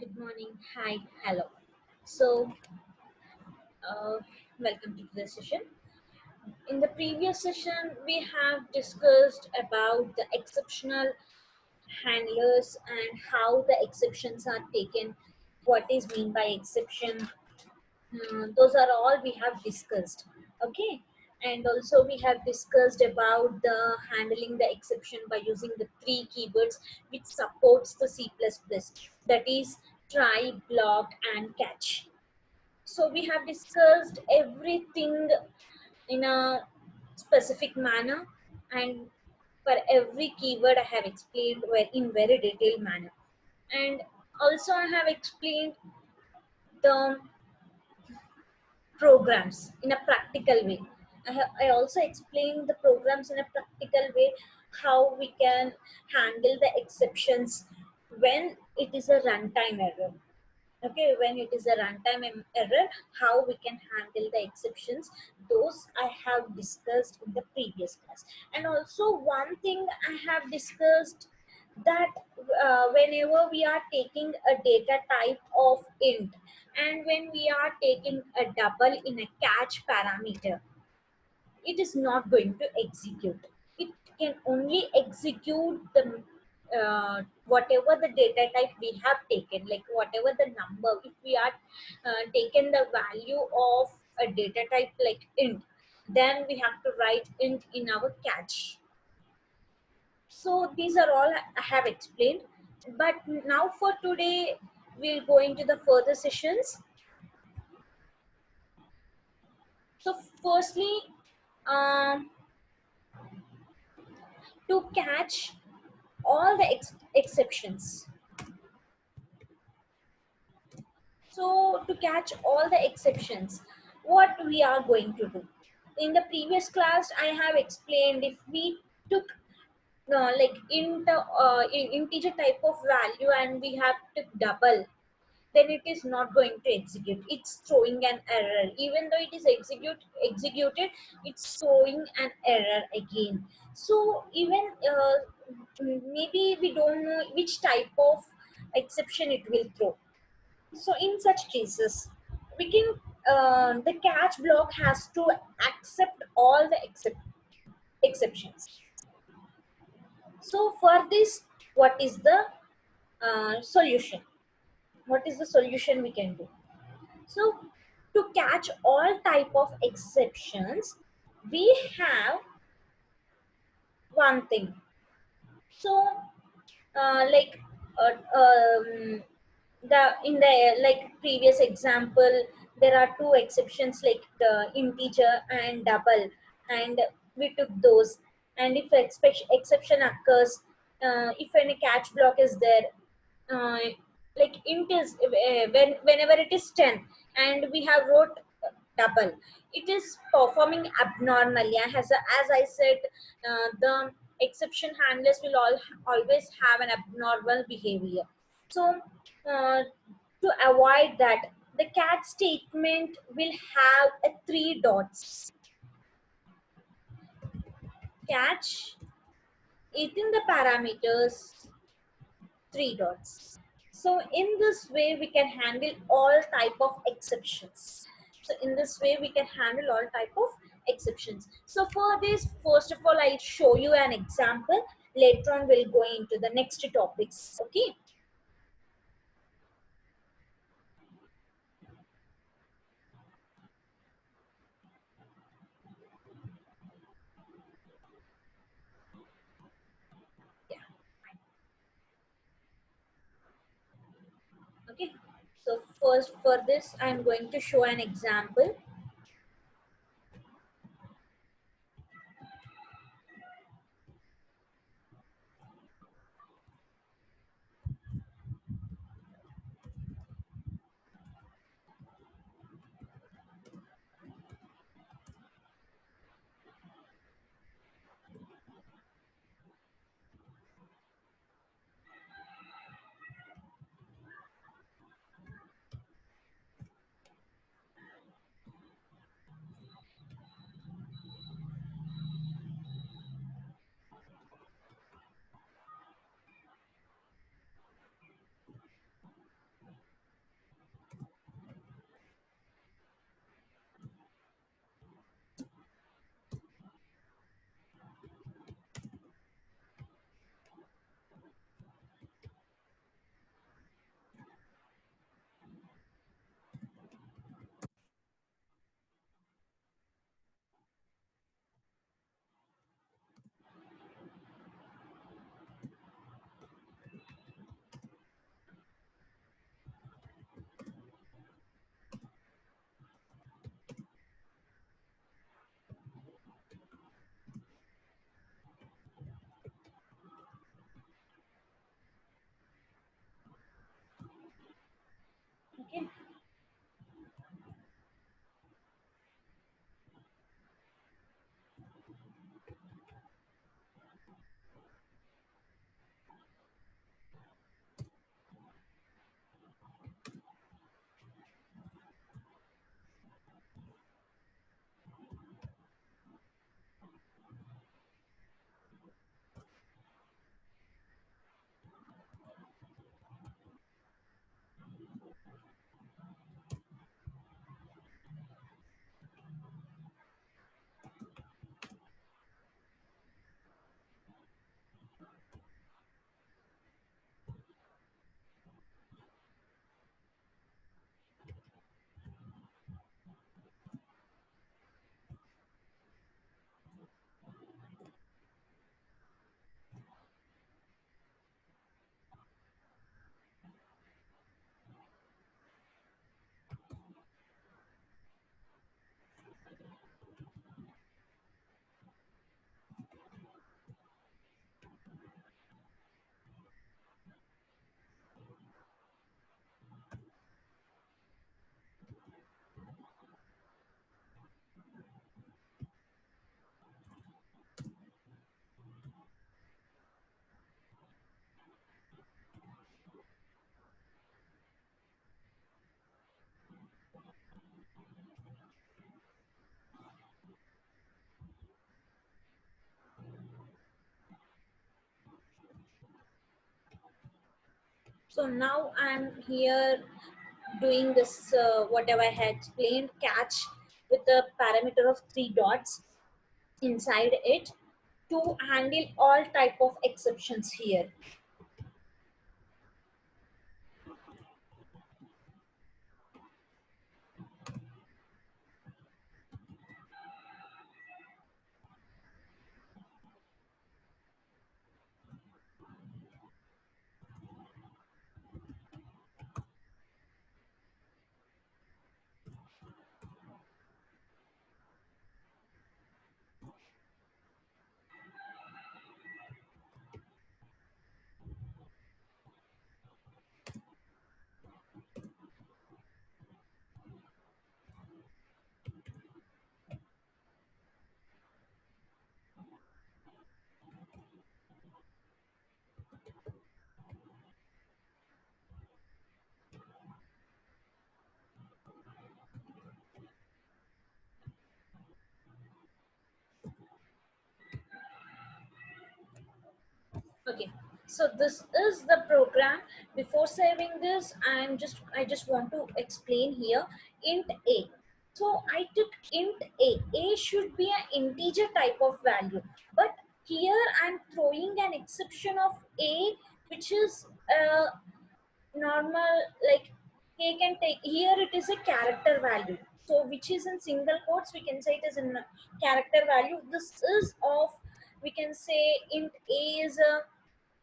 Good morning. Hi. Hello. So, uh, welcome to the session. In the previous session, we have discussed about the exceptional handlers and how the exceptions are taken. What is mean by exception? Those are all we have discussed. Okay. And also we have discussed about the handling the exception by using the three keywords which supports the C++, that is try, block and catch. So we have discussed everything in a specific manner, and for every keyword I have explained in very detailed manner. And also I have explained the programs in a practical way. I also explained the programs in a practical way, how we can handle the exceptions when it is a runtime error. Okay, when it is a error, how we can handle the exceptions, those I have discussed in the previous class. And also one thing I have discussed, that whenever we are taking a data type of int and when we are taking a double in a catch parameter, it is not going to execute. It can only execute the whatever the data type we have taken, like whatever the number. If we are taken the value of a data type like int, then we have to write int in our catch. So these are all I have explained. But now for today, we'll go into the further sessions. So firstly, um, to catch all the exceptions. So to catch all the exceptions, what we are going to do? In the previous class, I have explained if we took like integer type of value and we have to double, then it is not going to execute. It's throwing an error. Even though it is executed, it's throwing an error again. So even maybe we don't know which type of exception it will throw. So in such cases, we can the catch block has to accept all the exceptions. So for this, what is the solution? What is the solution we can do? So to catch all type of exceptions, we have one thing. So like the in the like previous example, there are two exceptions like the integer and double, and we took those. And if exception occurs, if any catch block is there, uh, like int is whenever it is 10 and we have wrote double, it is performing abnormally. As I said, the exception handlers will always have an abnormal behavior. So to avoid that, the cat statement will have a three dots. Catch it in the parameters, three dots. So in this way, we can handle all type of exceptions. So in this way, we can handle all type of exceptions. So for this, first of all, I'll show you an example. Later on, we'll go into the next topics. Okay. Yeah. Okay. So first, for this, I'm going to show an example. So now I'm here doing this whatever I had explained, catch with a parameter of 3 dots inside it to handle all type of exceptions here. Okay, so this is the program. Before saving this, I just want to explain here int a. So I took int a. A should be an integer type of value, but here I'm throwing an exception of a, which is normal, like he can take here, it is a character value, so which is in single quotes, we can say it is in a character value. This is of, we can say int a is a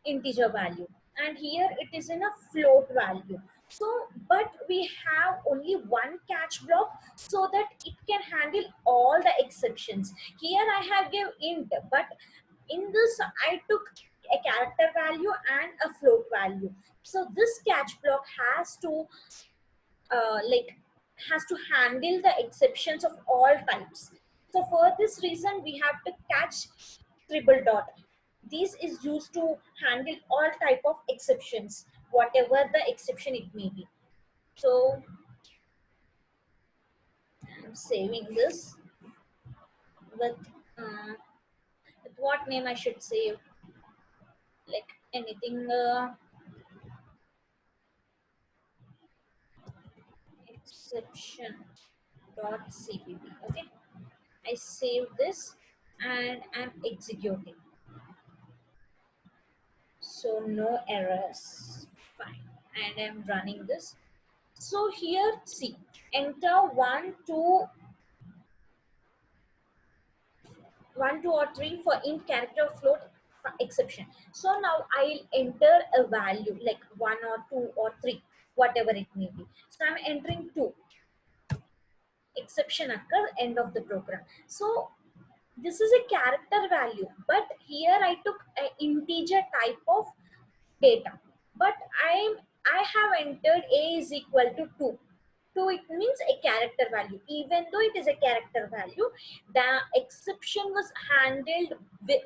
integer value, and here it is in a float value. So but we have only one catch block so that it can handle all the exceptions. Here I have give int, but in this I took a character value and a float value. So this catch block has to like has to handle the exceptions of all types. So for this reason we have to catch triple dot. This is used to handle all type of exceptions, whatever the exception it may be. So I'm saving this with, uh, with what name I should save, like anything, exception dot cpp. Okay, I save this and I'm executing. So no errors, fine, and I'm running this. So here see, enter 1 2 or 3 for int character float exception. So now I'll enter a value like 1 or 2 or 3, whatever it may be. So I'm entering 2, exception occur, end of the program. So this is a character value, but here I took an integer type of data, but I have entered a is equal to 2. 2, it means a character value. Even though it is a character value, the exception was handled with,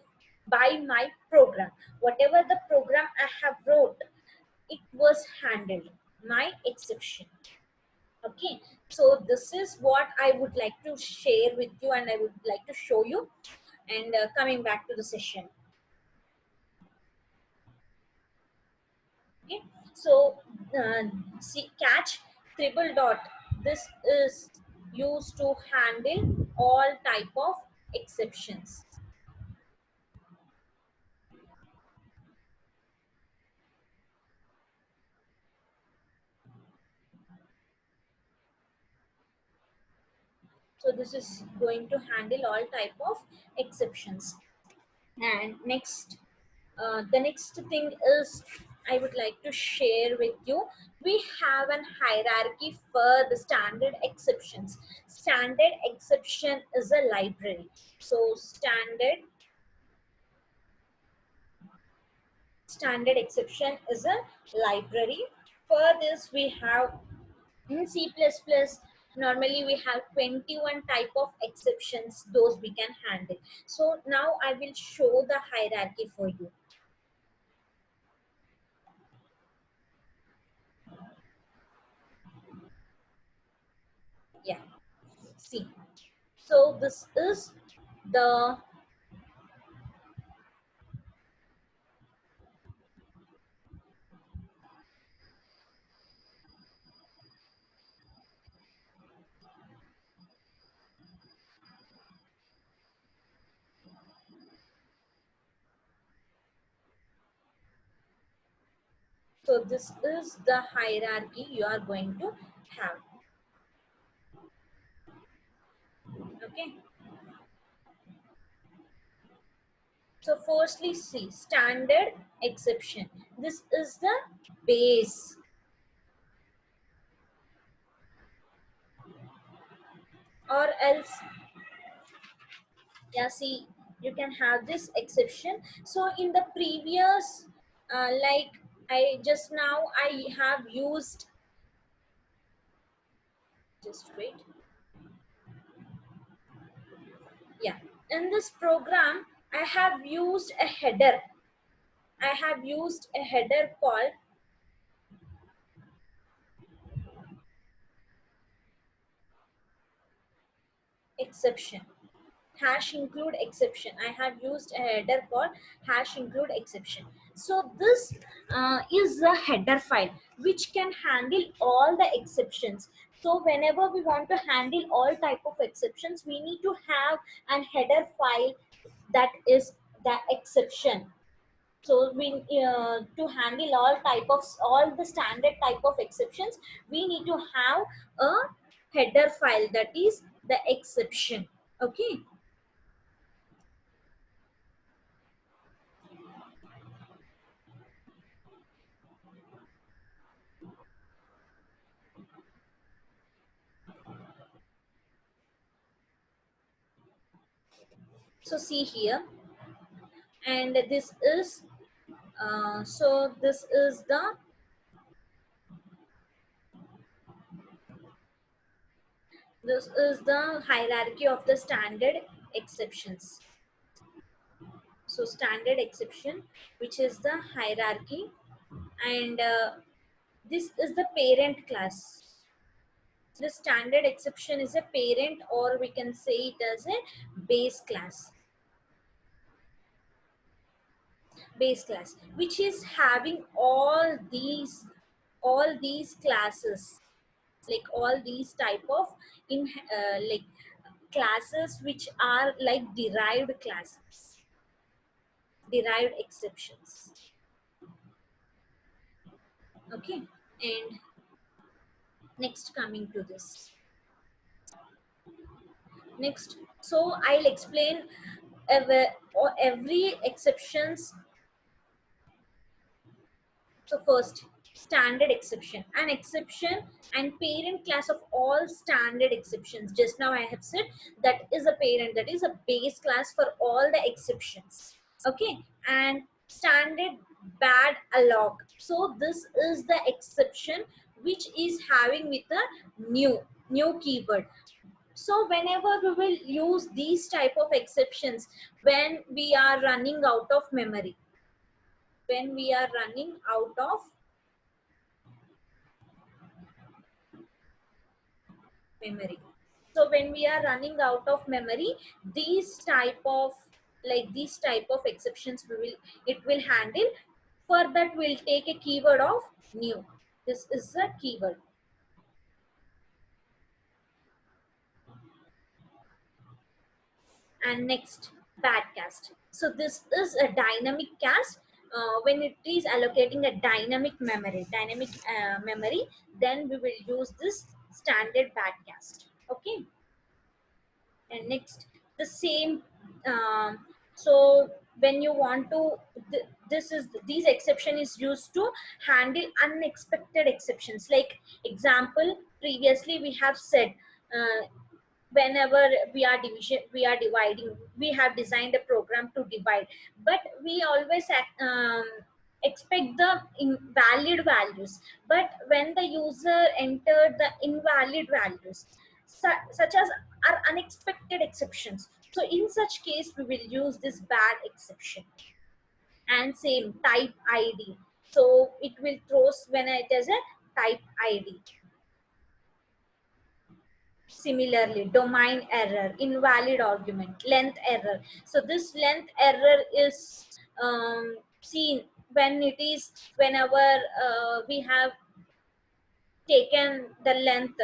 by my program. Whatever the program I have wrote, it was handled my exception. Okay, so this is what I would like to share with you, and I would like to show you. And coming back to the session. Okay, so see, catch triple dot, this is used to handle all type of exceptions. So this is going to handle all type of exceptions. And next, the next thing is I would like to share with you. We have an hierarchy for the standard exceptions. Standard exception is a library. So standard exception is a library. For this we have in C++, normally we have 21 type of exceptions, those we can handle. So now I will show the hierarchy for you. Yeah, see, so this is the, So this is the hierarchy you are going to have. Okay. So firstly, see standard exception. This is the base. Or else, yeah, see, you can have this exception. So in the previous, like I just now I have used, just wait. Yeah, in this program, I have used a header. I have used a header called exception. Hash include exception. I have used a header called hash include exception. So this is a header file which can handle all the exceptions. So whenever we want to handle all type of exceptions, we need to have an header file that is the exception. So we to handle all the standard type of exceptions, we need to have a header file that is the exception. Okay. So see here, and this is the hierarchy of the standard exceptions. So standard exception, which is the hierarchy, and this is the parent class. The standard exception is a parent, or we can say it as a base class. Base class, which is having all these classes, like all these type of in like classes which are like derived classes, derived exceptions. Okay. And next, coming to this, next, so I'll explain every exceptions. So first, standard exception. An exception and parent class of all standard exceptions. Just now I have said that is a parent, that is a base class for all the exceptions. Okay. And standard bad alloc. So this is the exception which is having with a new keyword. So whenever we will use these type of exceptions when we are running out of memory, when we are running out of memory. So when we are running out of memory, these type of exceptions it will handle. For that, we'll take a keyword of new. This is the keyword. And next, bad cast. So this is a dynamic cast. When it is allocating a dynamic memory, then we will use this standard bad cast. Okay. And next, the same, so when you want to these exception is used to handle unexpected exceptions. Like example, previously we have said, whenever we are dividing, we have designed a program to divide, but we always expect the invalid values. But when the user entered the invalid values, such as are unexpected exceptions, so in such case we will use this bad exception. And same type id, so it will throws when it is a type id. Similarly, domain error, invalid argument, length error. So this length error is seen when it is whenever we have taken the length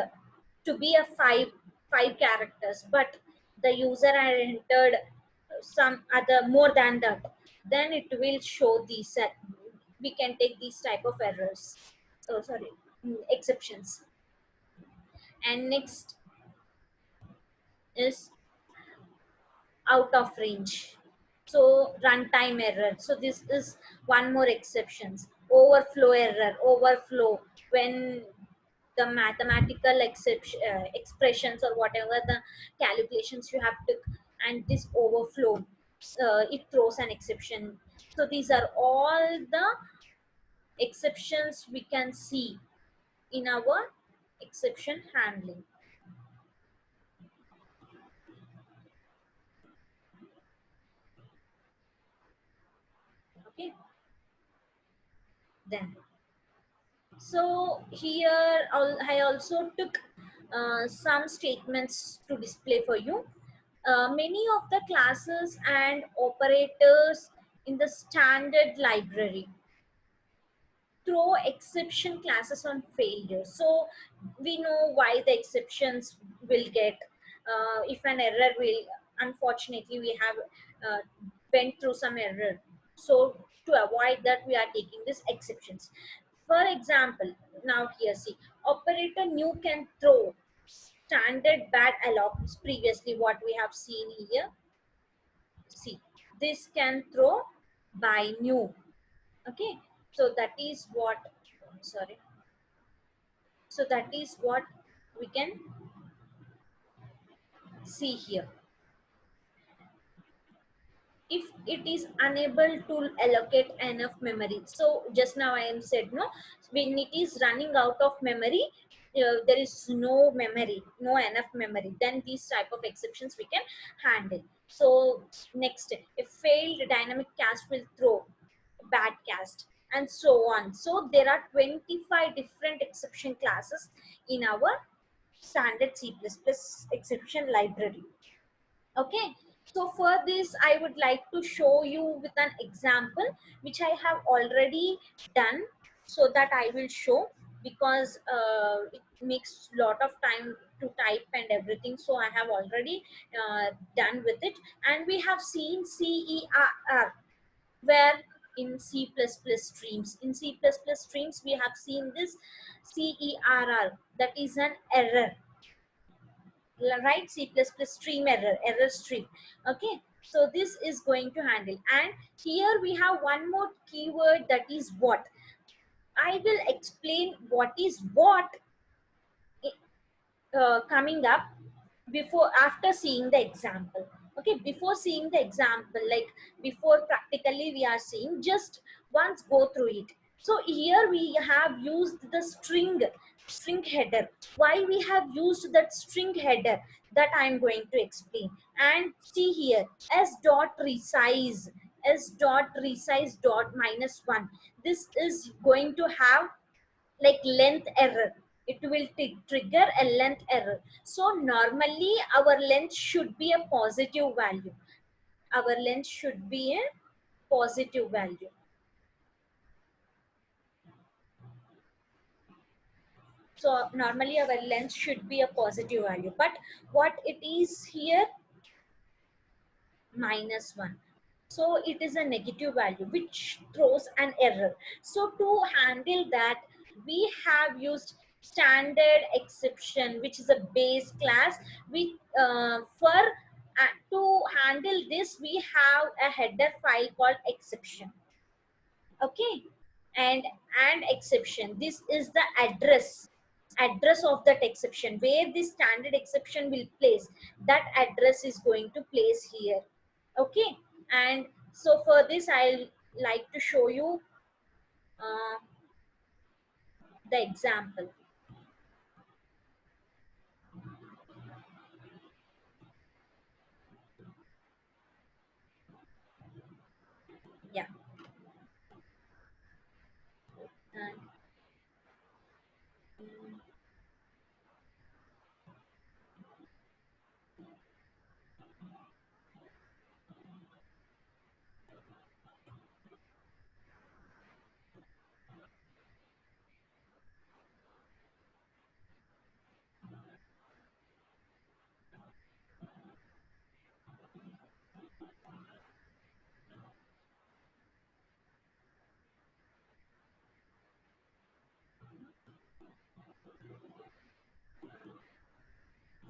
to be a five characters, but the user had entered some other more than that, then it will show these. we can take these type of errors, oh sorry, exceptions. And next is out of range, so runtime error. So this is one more exceptions. Overflow error, overflow, when the mathematical expressions or whatever the calculations you have to, and this overflow, it throws an exception. So these are all the exceptions we can see in our exception handling. Okay, then so here I also took some statements to display for you. Many of the classes and operators in the standard library throw exception classes on failure. So we know why the exceptions will get, if an error will, unfortunately we have went through some error. So to avoid that we are taking these exceptions. For example, now here see, operator new can throw standard bad allocs, previously what we have seen here. See, this can throw by new. Okay, so that is what, sorry, so that is what we can see here. If it is unable to allocate enough memory, so just now I am said no, when it is running out of memory, there is no memory, no enough memory, then these type of exceptions we can handle. So next, a failed dynamic cast will throw bad cast, and so on. So there are 25 different exception classes in our standard C++ exception library. Okay, so for this I would like to show you with an example which I have already done, so that I will show, because it makes lot of time to type and everything, so I have already done with it. And we have seen CERR, where in C++ streams, in C++ streams we have seen this CERR, that is an error, right? C++ stream error, error stream. Okay, so this is going to handle. And here we have one more keyword, that is what. I will explain what is what coming up, before, after seeing the example. Okay, before seeing the example, like before practically we are seeing, just once go through it. So here we have used the string header. Why we have used that string header, that I am going to explain. And see here, s dot resize, s dot resize dot minus 1, this is going to have like length error, it will trigger a length error. So normally our length should be a positive value, our length should be a positive value. So normally our length should be a positive value, but what it is here, minus 1. So it is a negative value which throws an error. So to handle that, we have used standard exception, which is a base class. We to handle this, we have a header file called exception. Okay, and exception, this is the address of that exception, where this standard exception will place, that address is going to place here. Okay, and so for this I'll like to show you uh, the example. Yeah, and,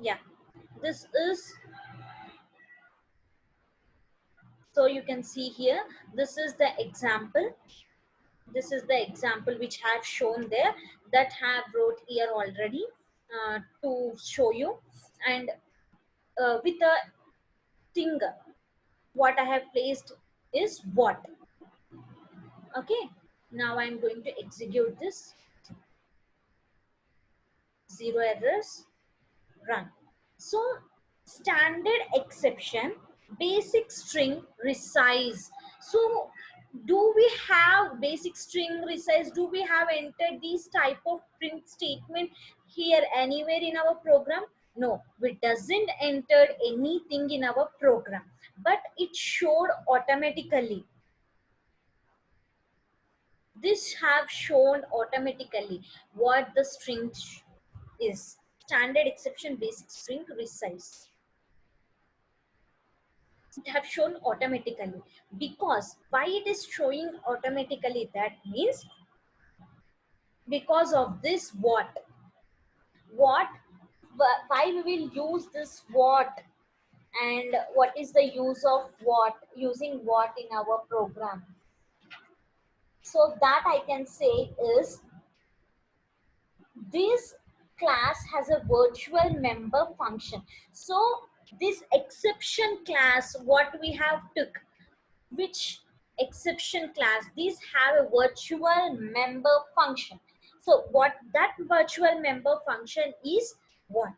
Yeah, this is, so you can see here, this is the example. This is the example which I have shown there, that have wrote here already to show you. And with a thing, what I have placed is what. Okay, now I'm going to execute this. Zero errors, run. So standard exception, basic string resize. So do we have basic string resize? Do we have entered these type of print statement here anywhere in our program? No, we doesn't enter anything in our program, but it showed automatically. This have shown automatically what the string is. Standard exception, basic string resize. It have shown automatically. Because why it is showing automatically, that means because of this what why we will use this what, and what is the use of what, using what in our program. So that I can say is, this class has a virtual member function. So this exception class what we have took, which exception class, these have a virtual member function. So what that virtual member function is, what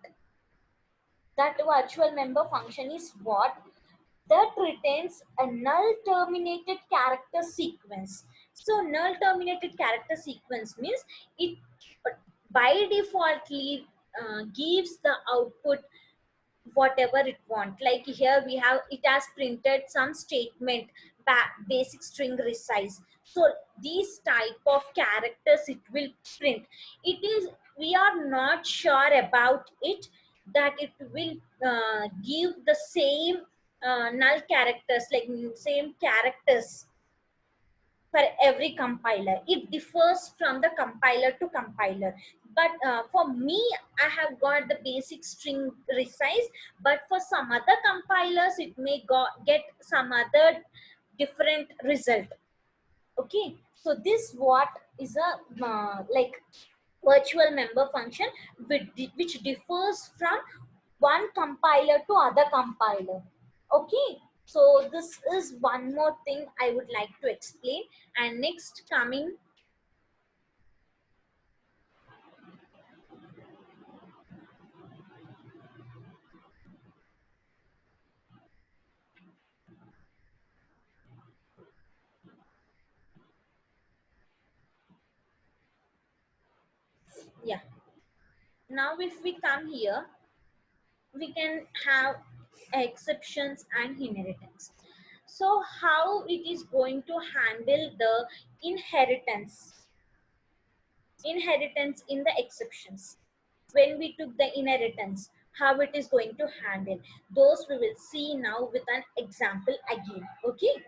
that virtual member function is, what that retains a null terminated character sequence. So null terminated character sequence means it by defaultly gives the output whatever it want. Like here we have, it has printed some statement, basic string resize. So these type of characters it will print. It is, we are not sure about it, that it will give the same null characters, like same characters for every compiler. It differs from the compiler to compiler. But for me, I have got the basic string resize, but for some other compilers, it may get some other different result. Okay, so this what is a like virtual member function which differs from one compiler to other compiler. Okay, so this is one more thing I would like to explain. And next coming, yeah, now if we come here, we can have exceptions and inheritance. So how it is going to handle the inheritance, inheritance in the exceptions, when we took the inheritance, how it is going to handle those, we will see now with an example again. Okay,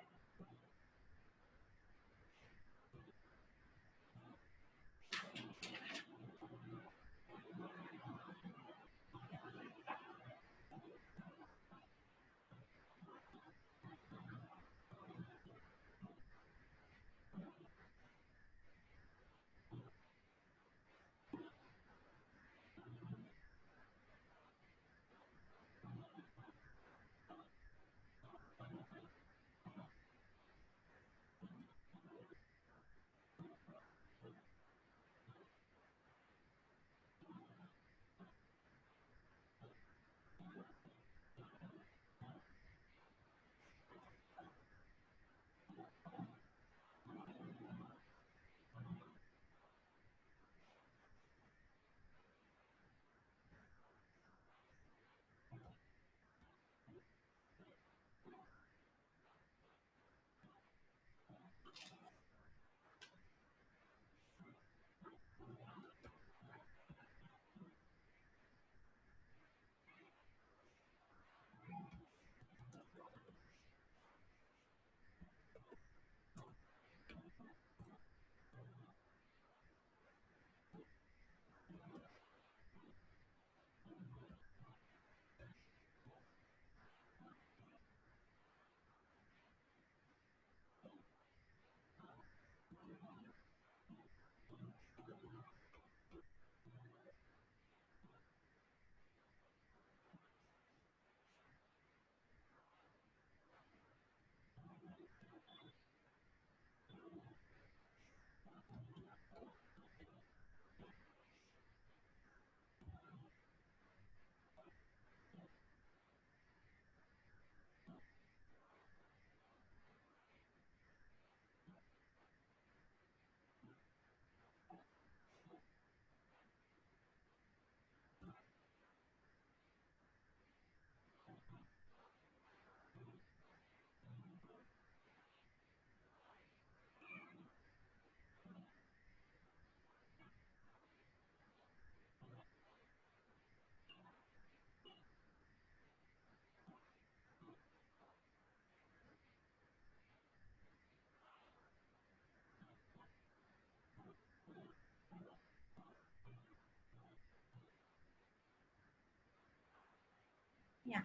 Yeah.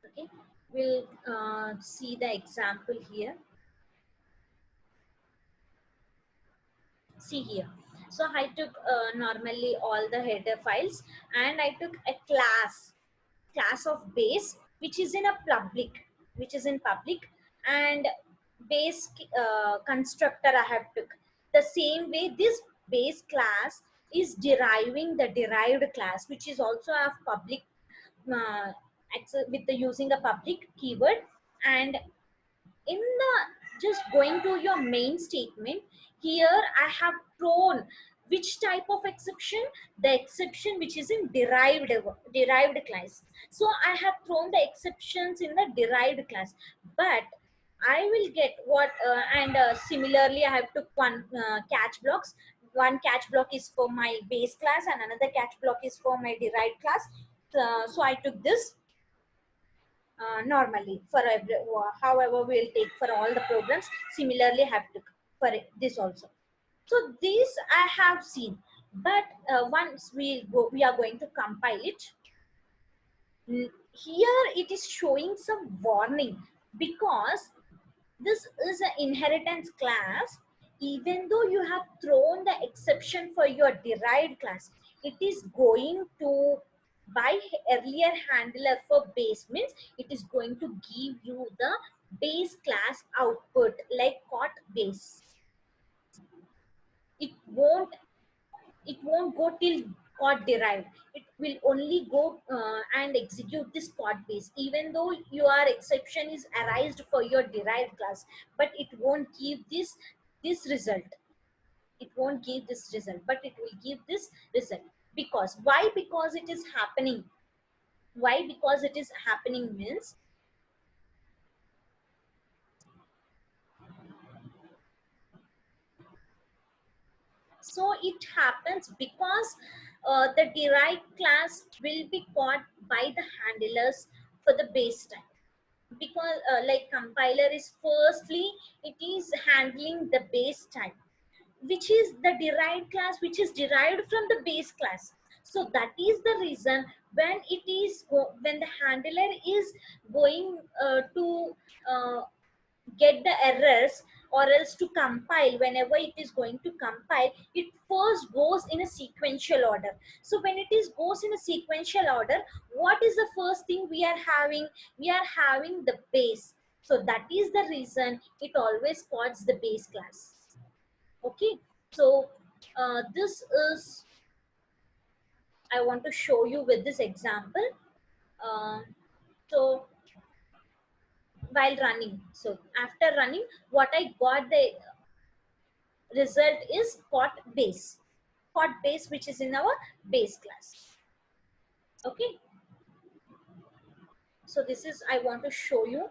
Okay. We'll see the example here. See here. So I took normally all the header files, and I took a class of base which is in a public, which is in public, and base constructor I have took. The same way this base class is deriving the derived class, which is also a public uh, with the using a public keyword. And in the just going to your main statement, here I have thrown which type of exception, the exception which is in derived class. So I have thrown the exceptions in the derived class, but I will get what and similarly I have took one catch blocks. One catch block is for my base class and another catch block is for my derived class. So I took this normally for every, however we'll take for all the programs. Similarly have to for this also. So this I have seen, but once we are going to compile it. Here it is showing some warning, because this is an inheritance class. Even though you have thrown the exception for your derived class, it is going to, by earlier handler for base means, it is going to give you the base class output like caught base. It won't, it won't go till code derived. It will only go and execute this code base, even though your exception is arised for your derived class, but it won't give this result. It won't give this result, but it will give this result. Because why? Because it is happening. Why? Because it is happening means, so it happens because the derived class will be caught by the handlers for the base time. Because like compiler is firstly, it is handling the base time, which is the derived class, which is derived from the base class. So that is the reason when it is when the handler is going to uh, get the errors, or else to compile, whenever it is going to compile, it first goes in a sequential order. So when it is goes in a sequential order, what is the first thing we are having? We are having the base. So that is the reason it always spots the base class. Okay. So this is, I want to show you with this example. uh, so while running, so after running, what I got, the result is caught base which is in our base class. Okay. So this is, I want to show you.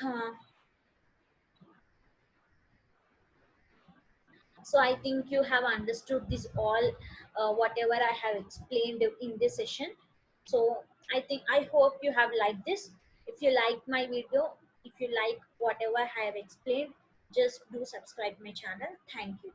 uh, so I think you have understood this all, whatever I have explained in this session. So I hope you have liked this. If you like my video, if you like whatever I have explained, just do subscribe my channel. Thank you.